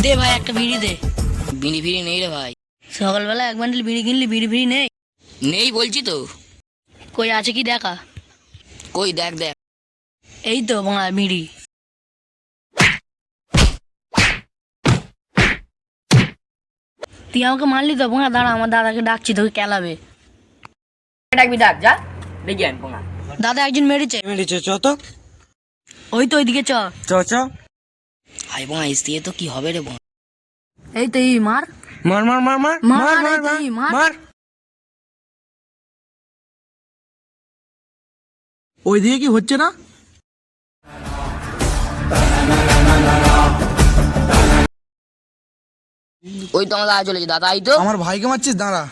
দে ভাই একটা বিড়ি দে। বিড়ি ফিড়ি নেই রে ভাই। সকালবেলা এক বান্ডিল বিড়ি কিনলি, বিড়ি ফিড়ি নেই? নেই বলছি তো। কই আছে কি দেখা। কই দেখ দেখ। এই তো বাংলা বিড়ি। তুই আমাকে মারলি তো বাংলা, দাঁড়া আমার দাদাকে ডাকছি, তোকে কেলাবে। ডাকবি ডাক যা দেখি আমি পোঙা। দাদা একজন মেরেছে। মেরেছে চ তো। ওই তো ওইদিকে চ। চ চ। হাই পোঙা এস দিয়ে তো কি হবে রে পোঙা। এই তো এই মার মার মার মার মার মার, মার এই তো মার এই মার। মার। ওই দিকে কি হচ্ছে না? ওই তো আমার দাদা চলেছে। দাদা এই তো। আমার ভাইকে মারছিস, দাঁড়া।